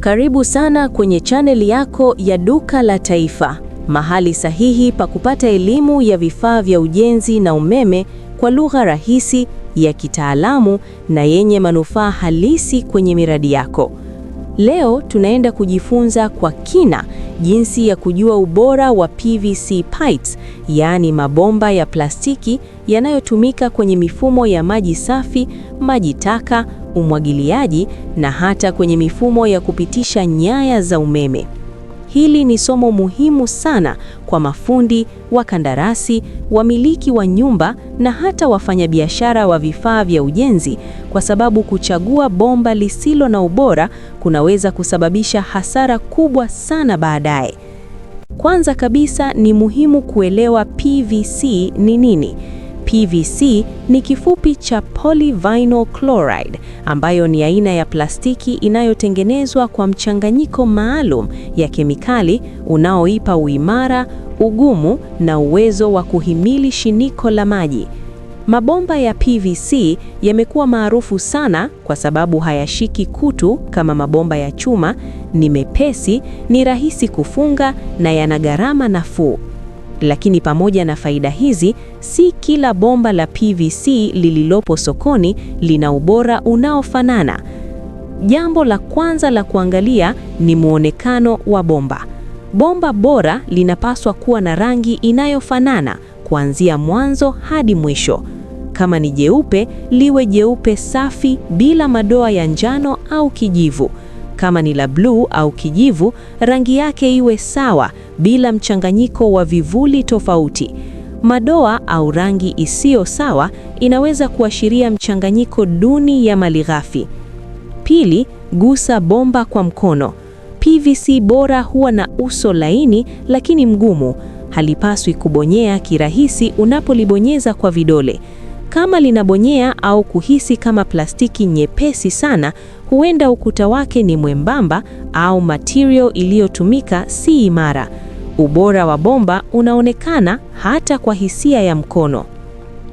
Karibu sana kwenye chaneli yako ya Duka la Taifa, mahali sahihi pa kupata elimu ya vifaa vya ujenzi na umeme kwa lugha rahisi, ya kitaalamu na yenye manufaa halisi kwenye miradi yako. Leo tunaenda kujifunza kwa kina jinsi ya kujua ubora wa PVC pipes, yaani mabomba ya plastiki yanayotumika kwenye mifumo ya maji safi, maji taka, umwagiliaji na hata kwenye mifumo ya kupitisha nyaya za umeme. Hili ni somo muhimu sana kwa mafundi, wakandarasi, wamiliki wa nyumba na hata wafanyabiashara wa vifaa vya ujenzi, kwa sababu kuchagua bomba lisilo na ubora kunaweza kusababisha hasara kubwa sana baadaye. Kwanza kabisa ni muhimu kuelewa PVC ni nini. PVC ni kifupi cha polyvinyl chloride, ambayo ni aina ya plastiki inayotengenezwa kwa mchanganyiko maalum ya kemikali unaoipa uimara, ugumu na uwezo wa kuhimili shiniko la maji. Mabomba ya PVC yamekuwa maarufu sana kwa sababu hayashiki kutu kama mabomba ya chuma, ni mepesi, ni rahisi kufunga na yana gharama nafuu. Lakini pamoja na faida hizi, si kila bomba la PVC lililopo sokoni lina ubora unaofanana. Jambo la kwanza la kuangalia ni muonekano wa bomba. Bomba bora linapaswa kuwa na rangi inayofanana kuanzia mwanzo hadi mwisho. Kama ni jeupe, liwe jeupe safi bila madoa ya njano au kijivu. Kama ni la bluu au kijivu, rangi yake iwe sawa bila mchanganyiko wa vivuli tofauti. Madoa au rangi isiyo sawa inaweza kuashiria mchanganyiko duni ya malighafi. Pili, gusa bomba kwa mkono. PVC bora huwa na uso laini lakini mgumu. Halipaswi kubonyea kirahisi unapolibonyeza kwa vidole. Kama linabonyea au kuhisi kama plastiki nyepesi sana, huenda ukuta wake ni mwembamba au material iliyotumika si imara. Ubora wa bomba unaonekana hata kwa hisia ya mkono.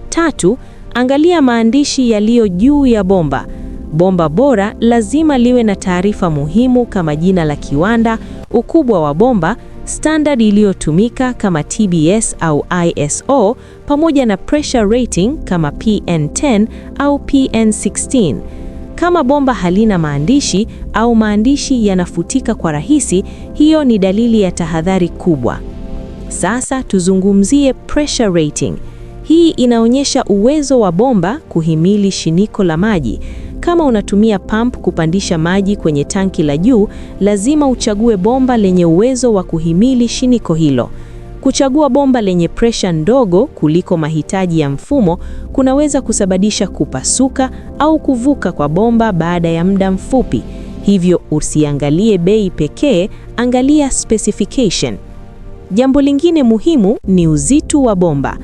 Tatu, angalia maandishi yaliyo juu ya bomba. Bomba bora lazima liwe na taarifa muhimu kama jina la kiwanda, ukubwa wa bomba, standard iliyotumika kama TBS au ISO, pamoja na pressure rating kama PN10 au PN16. Kama bomba halina maandishi au maandishi yanafutika kwa rahisi, hiyo ni dalili ya tahadhari kubwa. Sasa tuzungumzie pressure rating. Hii inaonyesha uwezo wa bomba kuhimili shiniko la maji. Kama unatumia pump kupandisha maji kwenye tanki la juu, lazima uchague bomba lenye uwezo wa kuhimili shiniko hilo. Kuchagua bomba lenye pressure ndogo kuliko mahitaji ya mfumo kunaweza kusababisha kupasuka au kuvuka kwa bomba baada ya muda mfupi. Hivyo usiangalie bei pekee, angalia specification. Jambo lingine muhimu ni uzito wa bomba.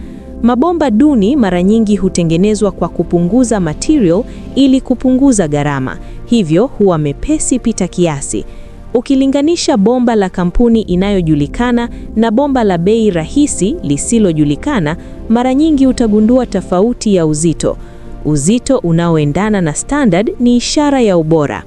Mabomba duni mara nyingi hutengenezwa kwa kupunguza material ili kupunguza gharama. Hivyo huwa mepesi pita kiasi. Ukilinganisha bomba la kampuni inayojulikana na bomba la bei rahisi lisilojulikana, mara nyingi utagundua tofauti ya uzito. Uzito unaoendana na standard ni ishara ya ubora.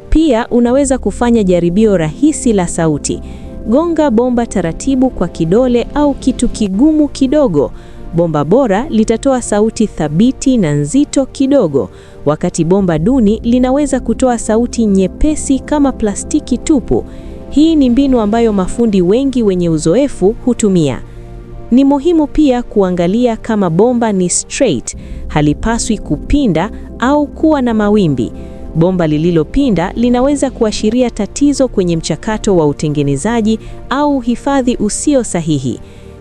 Pia unaweza kufanya jaribio rahisi la sauti. Gonga bomba taratibu kwa kidole au kitu kigumu kidogo. Bomba bora litatoa sauti thabiti na nzito kidogo, wakati bomba duni linaweza kutoa sauti nyepesi kama plastiki tupu. Hii ni mbinu ambayo mafundi wengi wenye uzoefu hutumia. Ni muhimu pia kuangalia kama bomba ni straight, halipaswi kupinda au kuwa na mawimbi. Bomba lililopinda linaweza kuashiria tatizo kwenye mchakato wa utengenezaji au hifadhi usio sahihi.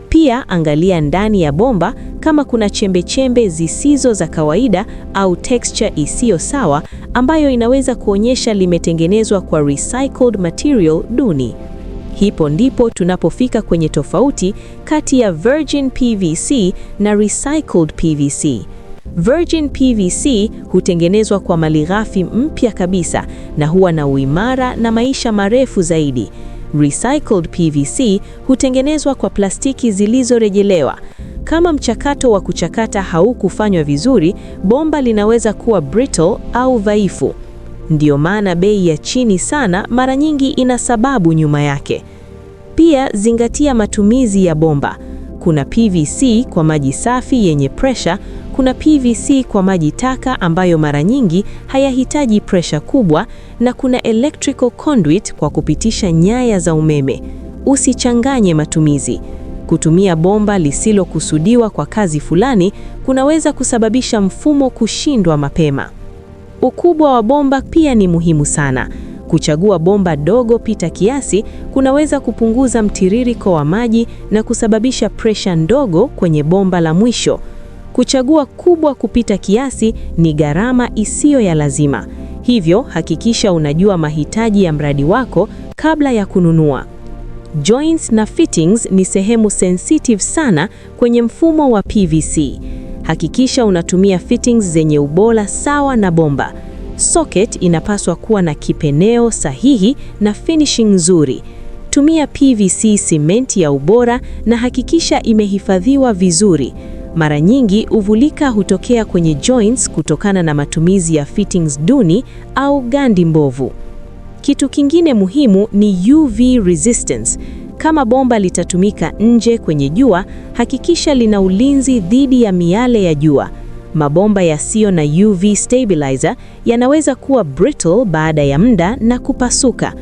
Pia angalia ndani ya bomba kama kuna chembe-chembe zisizo za kawaida au texture isiyo sawa, ambayo inaweza kuonyesha limetengenezwa kwa recycled material duni. Hipo ndipo tunapofika kwenye tofauti kati ya virgin PVC na recycled PVC. Virgin PVC hutengenezwa kwa malighafi mpya kabisa na huwa na uimara na maisha marefu zaidi. Recycled PVC hutengenezwa kwa plastiki zilizorejelewa. Kama mchakato wa kuchakata haukufanywa vizuri, bomba linaweza kuwa brittle au dhaifu. Ndiyo maana bei ya chini sana mara nyingi ina sababu nyuma yake. Pia zingatia matumizi ya bomba. Kuna PVC kwa maji safi yenye pressure, kuna PVC kwa maji taka ambayo mara nyingi hayahitaji pressure kubwa, na kuna electrical conduit kwa kupitisha nyaya za umeme. Usichanganye matumizi. Kutumia bomba lisilokusudiwa kwa kazi fulani kunaweza kusababisha mfumo kushindwa mapema. Ukubwa wa bomba pia ni muhimu sana. Kuchagua bomba dogo pita kiasi kunaweza kupunguza mtiririko wa maji na kusababisha presha ndogo kwenye bomba la mwisho. Kuchagua kubwa kupita kiasi ni gharama isiyo ya lazima. Hivyo hakikisha unajua mahitaji ya mradi wako kabla ya kununua. Joints na fittings ni sehemu sensitive sana kwenye mfumo wa PVC. Hakikisha unatumia fittings zenye ubora sawa na bomba. Socket inapaswa kuwa na kipeneo sahihi na finishing nzuri. Tumia PVC simenti ya ubora na hakikisha imehifadhiwa vizuri. Mara nyingi uvulika hutokea kwenye joints kutokana na matumizi ya fittings duni au gandi mbovu. Kitu kingine muhimu ni UV resistance. Kama bomba litatumika nje kwenye jua, hakikisha lina ulinzi dhidi ya miale ya jua. Mabomba yasiyo na UV stabilizer yanaweza kuwa brittle baada ya muda na kupasuka.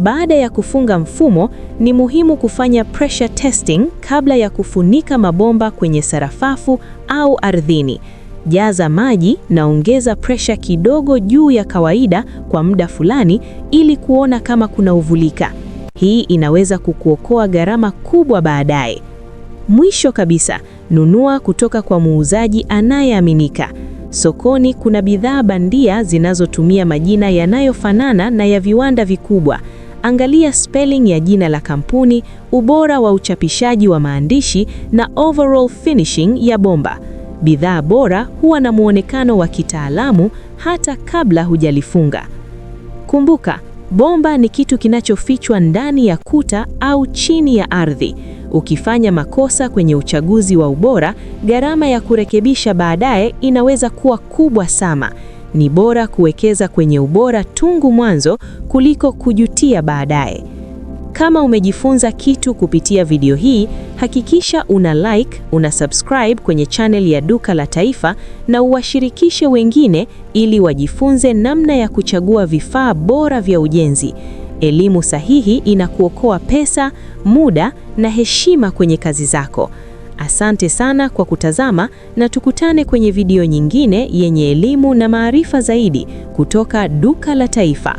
Baada ya kufunga mfumo, ni muhimu kufanya pressure testing kabla ya kufunika mabomba kwenye sarafafu au ardhini. Jaza maji na ongeza pressure kidogo juu ya kawaida kwa muda fulani ili kuona kama kuna uvulika. Hii inaweza kukuokoa gharama kubwa baadaye. Mwisho kabisa, nunua kutoka kwa muuzaji anayeaminika. Sokoni kuna bidhaa bandia zinazotumia majina yanayofanana na ya viwanda vikubwa. Angalia spelling ya jina la kampuni, ubora wa uchapishaji wa maandishi na overall finishing ya bomba. Bidhaa bora huwa na muonekano wa kitaalamu hata kabla hujalifunga. Kumbuka, bomba ni kitu kinachofichwa ndani ya kuta au chini ya ardhi. Ukifanya makosa kwenye uchaguzi wa ubora, gharama ya kurekebisha baadaye inaweza kuwa kubwa sana. Ni bora kuwekeza kwenye ubora tungu mwanzo kuliko kujutia baadaye. Kama umejifunza kitu kupitia video hii, hakikisha una like, una subscribe kwenye channel ya Duka la Taifa na uwashirikishe wengine ili wajifunze namna ya kuchagua vifaa bora vya ujenzi. Elimu sahihi inakuokoa pesa, muda na heshima kwenye kazi zako. Asante sana kwa kutazama na tukutane kwenye video nyingine yenye elimu na maarifa zaidi kutoka Duka la Taifa.